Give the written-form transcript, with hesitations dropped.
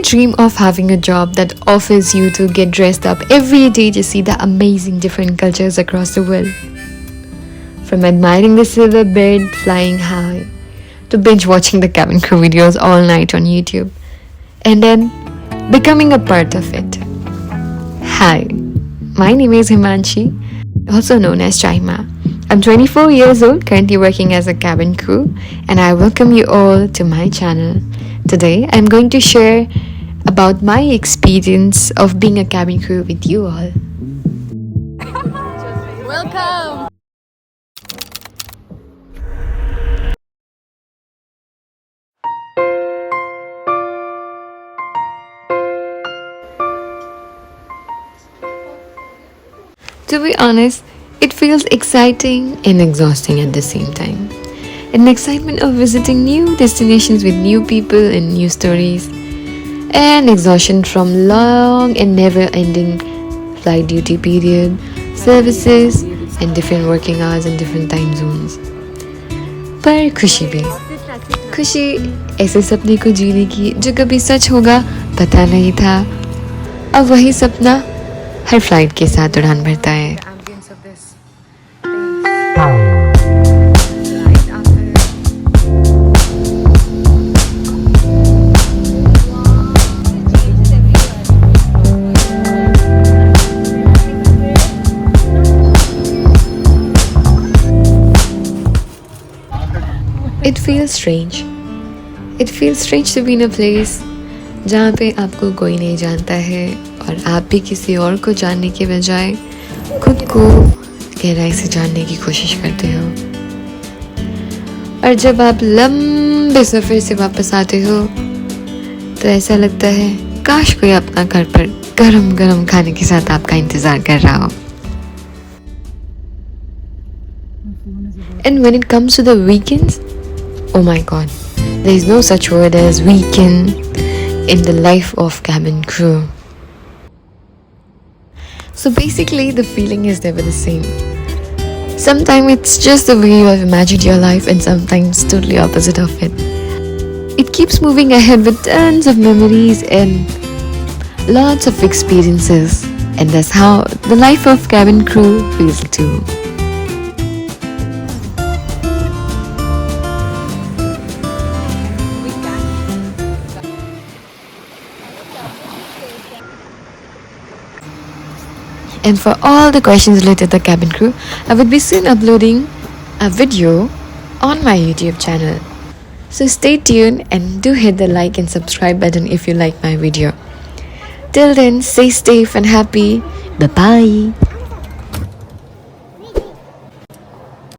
dream of having a job that offers you to get dressed up every day to see the amazing different cultures across the world. From admiring the silver bird flying high to binge watching the cabin crew videos all night on YouTube and then becoming a part of it. Hi, my name is Himanshi, also known as Chaima. I'm 24 years old, currently working as a cabin crew, and I welcome you all to my channel. Today, I'm going to share about my experience of being a cabin crew with you all. Welcome! To be honest, it feels exciting and exhausting at the same time. An excitement of visiting new destinations with new people and new stories, and exhaustion from long and never-ending flight duty period, services, and different working hours and different time zones. पर खुशी भी, खुशी ऐसे सपने को जीने की जो कभी सच होगा पता नहीं था. अब वही सपना हर फ्लाइट के साथ उड़ान भरता है. It feels strange. It feels strange to be in a place जहाँ पे आपको कोई नहीं जानता है और आप भी किसी और को जानने के बजाय खुद को गहराई से जानने की कोशिश करते हो. और जब आप लंबे सफ़र से वापस आते हो तो ऐसा लगता है काश कोई अपना घर पर गरम गरम खाने के साथ आपका इंतज़ार कर रहा हो. And when it comes to the weekends, oh my god, there is no such word as weekend in the life of cabin crew. So basically, the feeling is never the same. Sometimes it's just the way you have imagined your life, and sometimes totally opposite of it. It keeps moving ahead with tons of memories and lots of experiences, and that's how the life of cabin crew feels too. And for all the questions related to the cabin crew, I would be soon uploading a video on my YouTube channel. So stay tuned and do hit the like and subscribe button if you like my video. Till then, stay safe and happy. Bye bye.